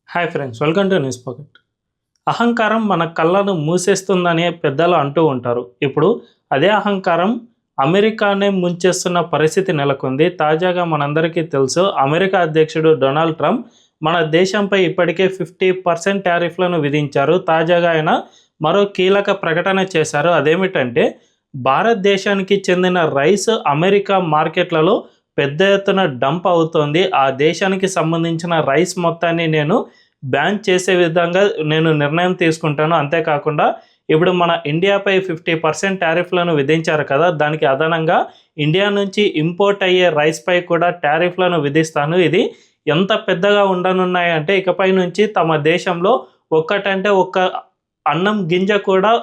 Hi friends, welcome to news pocket. అహంకారం మన కళ్ళను మూసేస్తుందని పెద్దలు అంటూ ఉంటారు. ఇప్పుడు అదే అహంకారం అమెరికానే ముంచేస్తున్న పరిస్థితి నెలకొంది. తాజాగా మనందరికీ తెలుసు, అమెరికా అధ్యక్షుడు డొనాల్డ్ ట్రంప్ మన దేశంపై ఇప్పటికే 50% టారిఫ్లను విధించారు. తాజాగా ఆయన మరో కీలక ప్రకటన చేశారు. అదేమిటంటే, భారతదేశానికి చెందిన రైస్ అమెరికా మార్కెట్లలో పెద్ద ఎత్తున డంప్ అవుతోంది. ఆ దేశానికి సంబంధించిన రైస్ మొత్తాన్ని నేను బ్యాన్ చేసే విధంగా నేను నిర్ణయం తీసుకుంటాను. అంతేకాకుండా ఇప్పుడు మన ఇండియాపై 50% టారిఫ్లను విధించారు కదా, దానికి అదనంగా ఇండియా నుంచి ఇంపోర్ట్ అయ్యే రైస్పై కూడా టారిఫ్లను విధిస్తాను. ఇది ఎంత పెద్దగా ఉండనున్నాయంటే, ఇకపై నుంచి తమ దేశంలో ఒక్కటంటే ఒక్క అన్నం గింజ కూడా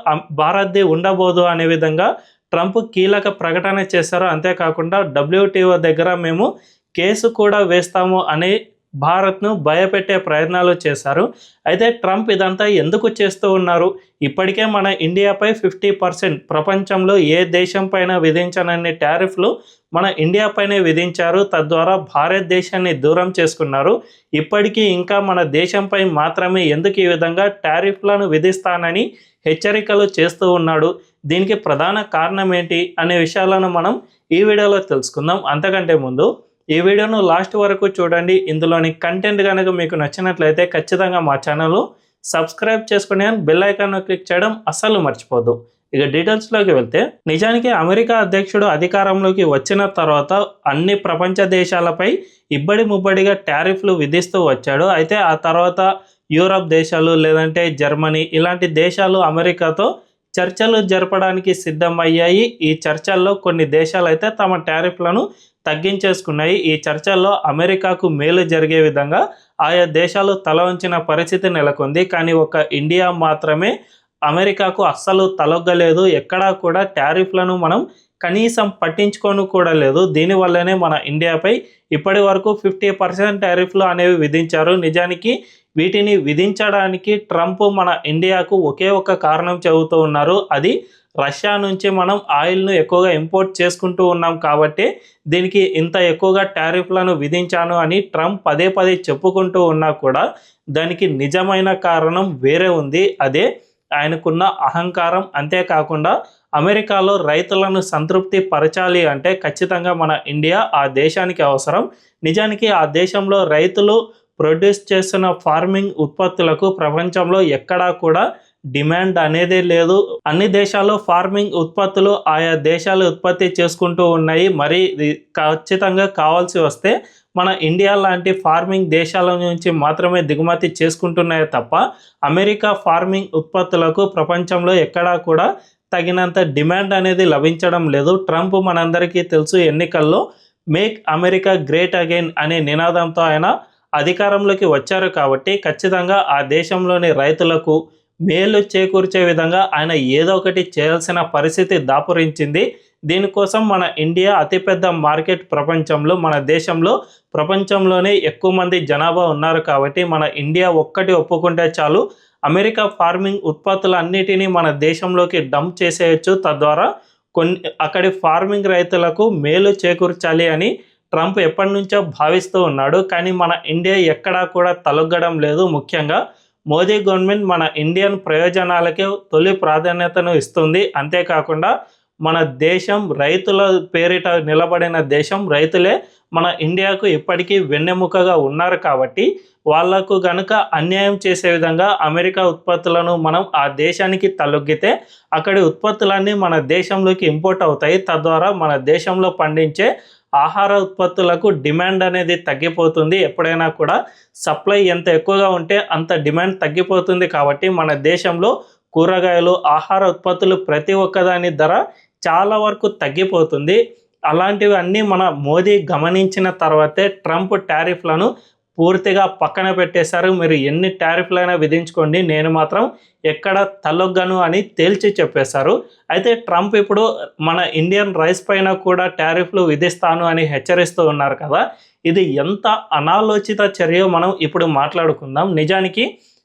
భారత్ది ఉండబోదు అనే విధంగా ట్రంప్ కీలక ప్రకటన చేశారు. అంతేకాకుండా WTO దగ్గర మేము కేసు కూడా వేస్తాము అని భారత్ను భయపెట్టే ప్రయత్నాలు చేశారు. అయితే ట్రంప్ ఇదంతా ఎందుకు చేస్తూ ఉన్నారు? ఇప్పటికే మన ఇండియాపై 50% ప్రపంచంలో ఏ దేశం పైన విధించనన్ని టారిఫ్లు మన ఇండియాపైనే విధించారు. తద్వారా భారతదేశాన్ని దూరం చేసుకున్నారు. ఇప్పటికీ ఇంకా మన దేశంపై మాత్రమే ఎందుకు ఈ విధంగా టారిఫ్లను విధిస్తానని హెచ్చరికలు చేస్తూ ఉన్నాడు? దీనికి ప్రధాన కారణం ఏంటి అనే విషయాలను మనం ఈ వీడియోలో తెలుసుకుందాం. అంతకంటే ముందు ఈ వీడియోను లాస్ట్ వరకు చూడండి. ఇందులోని కంటెంట్ కనుక మీకు నచ్చినట్లయితే ఖచ్చితంగా మా ఛానల్ సబ్స్క్రైబ్ చేసుకుని బెల్ ఐకాన్ను క్లిక్ చేయడం అస్సలు మర్చిపోద్దు. ఇక డీటెయిల్స్లోకి వెళ్తే, నిజానికి అమెరికా అధ్యక్షుడు అధికారంలోకి వచ్చిన తర్వాత అన్ని ప్రపంచ దేశాలపై ఇబ్బడి ముబ్బడిగా టారిఫ్లు విధిస్తూ వచ్చాడు. అయితే ఆ తర్వాత యూరప్ దేశాలు, లేదంటే జర్మనీ, ఇలాంటి దేశాలు అమెరికాతో చర్చలు జరపడానికి సిద్ధమయ్యాయి. ఈ చర్చల్లో కొన్ని దేశాలు అయితే తమ టారిఫ్లను తగ్గించేసుకున్నాయి. ఈ చర్చల్లో అమెరికాకు మేలు జరిగే విధంగా ఆయా దేశాలు తల వంచిన పరిస్థితి నెలకొంది. కానీ ఒక ఇండియా మాత్రమే అమెరికాకు అస్సలు తలొగ్గలేదు. ఎక్కడా కూడా టారిఫ్లను మనం కనీసం పట్టించుకొని కూడా లేదు. దీనివల్లనే మన ఇండియాపై ఇప్పటి వరకు 50% టారిఫ్లు అనేవి విధించారు. నిజానికి వీటిని విధించడానికి ట్రంప్ మన ఇండియాకు ఒకే ఒక కారణం చెబుతూ ఉన్నారు. అది రష్యా నుంచి మనం ఆయిల్ను ఎక్కువగా ఇంపోర్ట్ చేసుకుంటూ ఉన్నాం కాబట్టి దీనికి ఇంత ఎక్కువగా టారిఫ్లను విధించాను అని ట్రంప్ పదే పదే చెప్పుకుంటూ ఉన్నా కూడా దానికి నిజమైన కారణం వేరే ఉంది. అదే ఆయనకున్న అహంకారం. అంతేకాకుండా అమెరికాలో రైతులను సంతృప్తి పరచాలి అంటే ఖచ్చితంగా మన ఇండియా ఆ దేశానికి అవసరం. నిజానికి ఆ దేశంలో రైతులు ప్రొడ్యూస్ చేస్తున్న ఫార్మింగ్ ఉత్పత్తులకు ప్రపంచంలో ఎక్కడా కూడా డిమాండ్ అనేదే లేదు. అన్ని దేశాల్లో ఫార్మింగ్ ఉత్పత్తులు ఆయా దేశాలు ఉత్పత్తి చేసుకుంటూ ఉన్నాయి. మరి ఖచ్చితంగా కావాల్సి వస్తే మన ఇండియా లాంటి ఫార్మింగ్ దేశాల నుంచి మాత్రమే దిగుమతి చేసుకుంటున్నాయి తప్ప అమెరికా ఫార్మింగ్ ఉత్పత్తులకు ప్రపంచంలో ఎక్కడా కూడా తగినంత డిమాండ్ అనేది లభించడం లేదు. ట్రంప్ మనందరికీ తెలుసు, ఎన్నికల్లో మేక్ అమెరికా గ్రేట్ అగైన్ అనే నినాదంతో ఆయన అధికారంలోకి వచ్చారు కాబట్టి ఖచ్చితంగా ఆ దేశంలోని రైతులకు మేలు చేకూర్చే విధంగా ఆయన ఏదో ఒకటి చేయాల్సిన పరిస్థితి దాపురించింది. దీనికోసం మన ఇండియా అతిపెద్ద మార్కెట్ ప్రపంచంలో. మన దేశంలో ప్రపంచంలోనే ఎక్కువ మంది జనాభా ఉన్నారు కాబట్టి మన ఇండియా ఒక్కటి ఒప్పుకుంటే చాలు, అమెరికా ఫార్మింగ్ ఉత్పత్తులన్నిటినీ మన దేశంలోకి డంప్ చేసేయచ్చు. తద్వారా అక్కడి ఫార్మింగ్ రైతులకు మేలు చేకూర్చాలి అని ట్రంప్ ఎప్పటి నుంచో భావిస్తూ ఉన్నాడు. కానీ మన ఇండియా ఎక్కడా కూడా తలొగ్గడం లేదు. ముఖ్యంగా మోదీ గవర్నమెంట్ మన ఇండియన్ ప్రయోజనాలకే తొలి ప్రాధాన్యతను ఇస్తుంది. అంతేకాకుండా మన దేశం రైతుల పేరిట నిలబడిన దేశం. రైతులే మన ఇండియాకు ఇప్పటికీ వెన్నెముకగా ఉన్నారు కాబట్టి వాళ్లకు గనుక అన్యాయం చేసే విధంగా అమెరికా ఉత్పత్తులను మనం ఆ దేశానికి తలొగ్గితే అక్కడి ఉత్పత్తులన్నీ మన దేశంలోకి ఇంపోర్ట్ అవుతాయి. తద్వారా మన దేశంలో పండించే ఆహార ఉత్పత్తులకు డిమాండ్ అనేది తగ్గిపోతుంది. ఎప్పుడైనా కూడా సప్లై ఎంత ఎక్కువగా ఉంటే అంత డిమాండ్ తగ్గిపోతుంది. కాబట్టి మన దేశంలో కూరగాయలు, ఆహార ఉత్పత్తులు ప్రతి ఒక్కదాని ధర చాలా వరకు తగ్గిపోతుంది. అలాంటివి అన్నీ మన మోదీ గమనించిన తర్వాతే ట్రంప్ టారిఫ్లను పూర్తిగా పక్కన పెట్టేశారు. మీరు ఎన్ని టారిఫ్లైనా విధించుకోండి, నేను మాత్రం ఎక్కడ తలొగ్గను అని తేల్చి చెప్పేశారు. అయితే ట్రంప్ ఇప్పుడు మన ఇండియన్ రైస్ పైన కూడా టారిఫ్లు విధిస్తాను అని హెచ్చరిస్తూ ఉన్నారు కదా, ఇది ఎంత అనాలోచిత చర్యో మనం ఇప్పుడు మాట్లాడుకుందాం. నిజానికి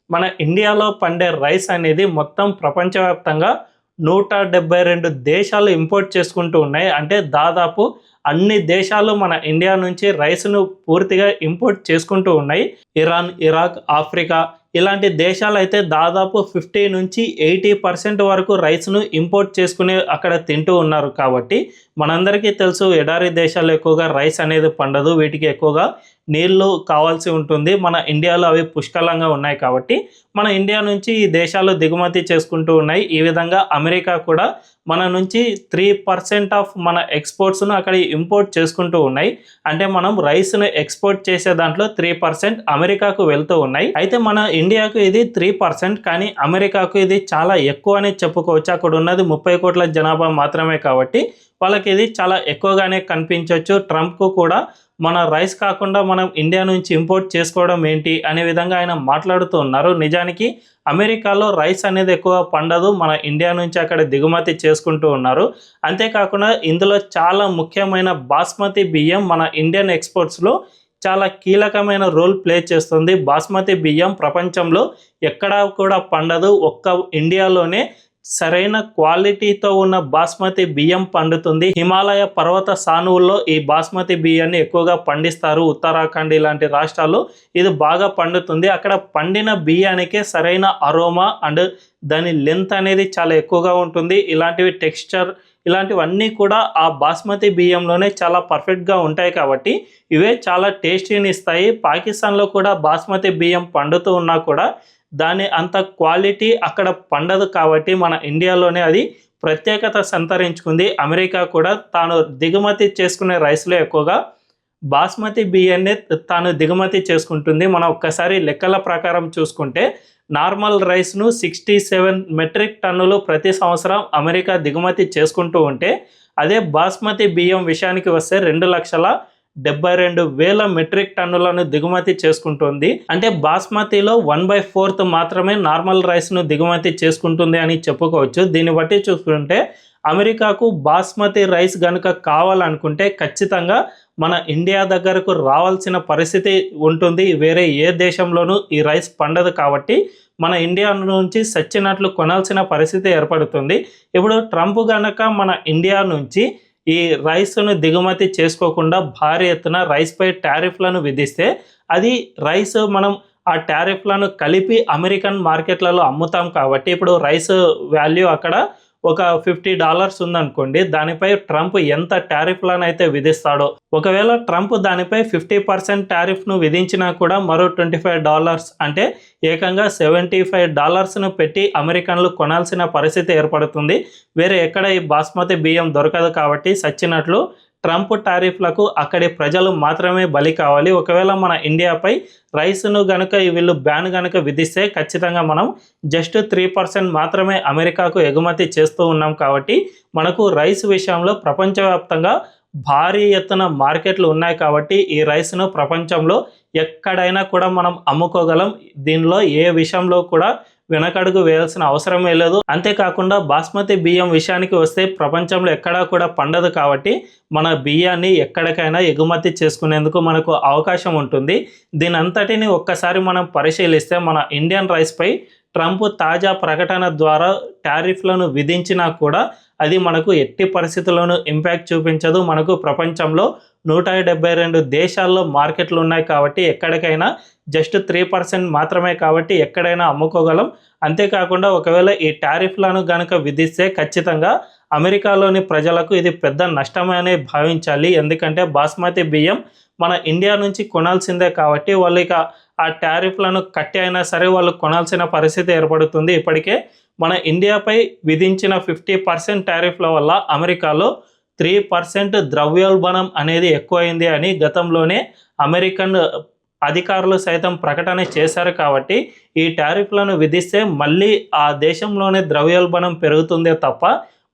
మన ఇండియాలో పండే రైస్ అనేది మొత్తం ప్రపంచవ్యాప్తంగా 172 దేశాలు ఇంపోర్ట్ చేసుకుంటూ ఉన్నాయి. అంటే దాదాపు అన్ని దేశాలు మన ఇండియా నుంచి రైస్ను పూర్తిగా ఇంపోర్ట్ చేసుకుంటూ ఉన్నాయి. ఇరాన్, ఇరాక్, ఆఫ్రికా ఇలాంటి దేశాలు అయితే దాదాపు 50 నుంచి 80% వరకు రైస్ను ఇంపోర్ట్ చేసుకుని అక్కడ తింటూ ఉన్నారు. కాబట్టి మనందరికీ తెలుసు ఎడారి దేశాలు ఎక్కువగా రైస్ అనేది పండదు, వీటికి ఎక్కువగా నీళ్లు కావాల్సి ఉంటుంది. మన ఇండియాలో అవి పుష్కలంగా ఉన్నాయి కాబట్టి మన ఇండియా నుంచి ఈ దేశాలు దిగుమతి చేసుకుంటూ ఉన్నాయి. ఈ విధంగా అమెరికా కూడా మన నుంచి 3% ఆఫ్ మన ఎక్స్పోర్ట్స్ను అక్కడ ఇంపోర్ట్ చేసుకుంటూ ఉన్నాయి. అంటే మనం రైస్ను ఎక్స్పోర్ట్ చేసే దాంట్లో 3% అమెరికాకు వెళ్తూ ఉన్నాయి. అయితే మన ఇండియాకు ఇది 3%, కానీ అమెరికాకు ఇది చాలా ఎక్కువ అని చెప్పుకోవచ్చు. అక్కడ ఉన్నది 30 కోట్ల జనాభా మాత్రమే కాబట్టి వాళ్ళకి ఇది చాలా ఎక్కువగానే కనిపించవచ్చు. ట్రంప్కు కూడా మన రైస్ కాకుండా మనం ఇండియా నుంచి ఇంపోర్ట్ చేసుకోవడం ఏంటి అనే విధంగా ఆయన మాట్లాడుతూ ఉన్నారు. నిజానికి అమెరికాలో రైస్ అనేది ఎక్కువ పండదు, మన ఇండియా నుంచి అక్కడ దిగుమతి చేసుకుంటూ ఉన్నారు. అంతేకాకుండా ఇందులో చాలా ముఖ్యమైన బాస్మతి బియ్యం మన ఇండియన్ ఎక్స్పోర్ట్స్లో చాలా కీలకమైన రోల్ ప్లే చేస్తుంది. బాస్మతి బియ్యం ప్రపంచంలో ఎక్కడా కూడా పండదు, ఒక్క ఇండియాలోనే సరైన క్వాలిటీతో ఉన్న బాస్మతి బియ్యం పండుతుంది. హిమాలయ పర్వత సానువుల్లో ఈ బాస్మతి బియ్యాన్ని ఎక్కువగా పండిస్తారు. ఉత్తరాఖండ్ ఇలాంటి రాష్ట్రాల్లో ఇది బాగా పండుతుంది. అక్కడ పండిన బియ్యానికే సరైన అరోమా అండ్ దాని లెంత్ అనేది చాలా ఎక్కువగా ఉంటుంది. ఇలాంటివి టెక్స్చర్ ఇలాంటివన్నీ కూడా ఆ బాస్మతి బియ్యంలోనే చాలా పర్ఫెక్ట్గా ఉంటాయి కాబట్టి ఇవే చాలా టేస్టీని ఇస్తాయి. పాకిస్తాన్లో కూడా బాస్మతి బియ్యం పండుతూ ఉన్నా కూడా దాని అంత క్వాలిటీ అక్కడ పండదు కాబట్టి మన ఇండియాలోనే అది ప్రత్యేకత సంతరించుకుంది. అమెరికా కూడా తాను దిగుమతి చేసుకునే రైస్లో ఎక్కువగా బాస్మతి బియ్యాన్ని తాను దిగుమతి చేసుకుంటుంది. మనం ఒక్కసారి లెక్కల ప్రకారం చూసుకుంటే నార్మల్ రైస్ను 67 మెట్రిక్ టన్నులు ప్రతి సంవత్సరం అమెరికా దిగుమతి చేసుకుంటూ ఉంటే అదే బాస్మతి బియ్యం విషయానికి వస్తే 2,72,000 మెట్రిక్ టన్నులను దిగుమతి చేసుకుంటుంది. అంటే బాస్మతిలో 1/4 మాత్రమే నార్మల్ రైస్ను దిగుమతి చేసుకుంటుంది అని చెప్పుకోవచ్చు. దీన్ని బట్టి చూసుకుంటే అమెరికాకు బాస్మతి రైస్ కనుక కావాలనుకుంటే ఖచ్చితంగా మన ఇండియా దగ్గరకు రావాల్సిన పరిస్థితి ఉంటుంది. వేరే ఏ దేశంలోనూ ఈ రైస్ పండదు కాబట్టి మన ఇండియా నుంచి సచ్చినట్లు కొనాల్సిన పరిస్థితి ఏర్పడుతుంది. ఇప్పుడు ట్రంప్ కనుక మన ఇండియా నుంచి ఈ రైస్ను దిగుమతి చేసుకోకుండా భారీ ఎత్తున రైస్పై టారిఫ్లను విధిస్తే అది రైస్ మనం ఆ టారిఫ్లను కలిపి అమెరికన్ మార్కెట్లలో అమ్ముతాం కాబట్టి ఇప్పుడు రైస్ వాల్యూ అక్కడ ఒక $50 ఉందనుకోండి, దానిపై ట్రంప్ ఎంత టారిఫ్లను అయితే విధిస్తాడో, ఒకవేళ ట్రంప్ దానిపై 50% టారిఫ్ను విధించినా కూడా మరో $25 అంటే ఏకంగా $75ను పెట్టి అమెరికన్లు కొనాల్సిన పరిస్థితి ఏర్పడుతుంది. వేరే ఎక్కడ ఈ బాస్మతి బియ్యం దొరకదు కాబట్టి సచ్చినట్లు ట్రంప్ టారిఫ్లకు అక్కడి ప్రజలు మాత్రమే బలి కావాలి. ఒకవేళ మన ఇండియాపై రైస్ను గనుక వీళ్ళు బ్యాన్ గనుక విధిస్తే ఖచ్చితంగా మనం జస్ట్ 3% మాత్రమే అమెరికాకు ఎగుమతి చేస్తూ ఉన్నాం కాబట్టి మనకు రైస్ విషయంలో ప్రపంచవ్యాప్తంగా భారీ ఎత్తున మార్కెట్లు ఉన్నాయి కాబట్టి ఈ రైస్ను ప్రపంచంలో ఎక్కడైనా కూడా మనం అమ్ముకోగలం. దీనిలో ఏ విషయంలో కూడా వెనకడుగు వేయాల్సిన అవసరమే లేదు. అంతేకాకుండా బాస్మతి బియ్యం విషయానికి వస్తే ప్రపంచంలో ఎక్కడా కూడా పండదు కాబట్టి మన బియ్యాన్ని ఎక్కడికైనా ఎగుమతి చేసుకునేందుకు మనకు అవకాశం ఉంటుంది. దీని అంతటిని ఒక్కసారి మనం పరిశీలిస్తే మన ఇండియన్ రైస్పై ట్రంప్ తాజా ప్రకటన ద్వారా టారిఫ్లను విధించినా కూడా అది మనకు ఎట్టి పరిస్థితుల్లోనూ ఇంపాక్ట్ చూపించదు. మనకు ప్రపంచంలో 172 దేశాల్లో మార్కెట్లు ఉన్నాయి కాబట్టి ఎక్కడికైనా జస్ట్ 3% మాత్రమే కాబట్టి ఎక్కడైనా అమ్ముకోగలం. అంతేకాకుండా ఒకవేళ ఈ టారిఫ్లను కనుక విధిస్తే ఖచ్చితంగా అమెరికాలోని ప్రజలకు ఇది పెద్ద నష్టమనే భావించాలి. ఎందుకంటే బాస్మతి బియ్యం మన ఇండియా నుంచి కొనాల్సిందే కాబట్టి వాళ్ళు ఇక ఆ టారిఫ్లను కట్టి అయినా సరే వాళ్ళు కొనాల్సిన పరిస్థితి ఏర్పడుతుంది. ఇప్పటికే మన ఇండియాపై విధించిన 50% టారిఫ్ల వల్ల అమెరికాలో 3% ద్రవ్యోల్బణం అనేది ఎక్కువైంది అని గతంలోనే అమెరికన్ అధికారులు సైతం ప్రకటన చేశారు. కాబట్టి ఈ టారిఫ్లను విధిస్తే మళ్ళీ ఆ దేశంలోనే ద్రవ్యోల్బణం పెరుగుతుందే తప్ప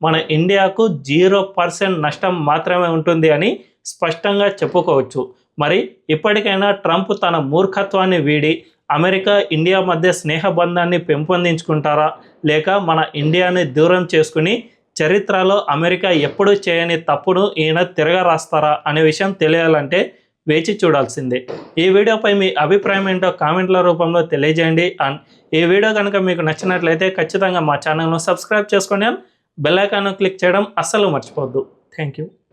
మన ఇండియాకు 0% నష్టం మాత్రమే ఉంటుంది అని స్పష్టంగా చెప్పుకోవచ్చు. మరి ఇప్పటికైనా ట్రంప్ తన మూర్ఖత్వాన్ని వీడి అమెరికా ఇండియా మధ్య స్నేహబంధాన్ని పెంపొందించుకుంటారా, లేక మన ఇండియాని దూరం చేసుకుని చరిత్రలో అమెరికా ఎప్పుడూ చేయని తప్పును ఈయన తిరగరాస్తారా అనే విషయం తెలియాలంటే వేచి చూడాల్సిందే. ఈ వీడియోపై మీ అభిప్రాయం ఏంటో కామెంట్ల రూపంలో తెలియజేయండి. అండ్ ఈ వీడియో కనుక మీకు నచ్చినట్లయితే ఖచ్చితంగా మా ఛానల్ను సబ్స్క్రైబ్ చేసుకోండి. బెల్ ఐకాన్ను క్లిక్ చేయడం అస్సలు మర్చిపోవద్దు. Thank you.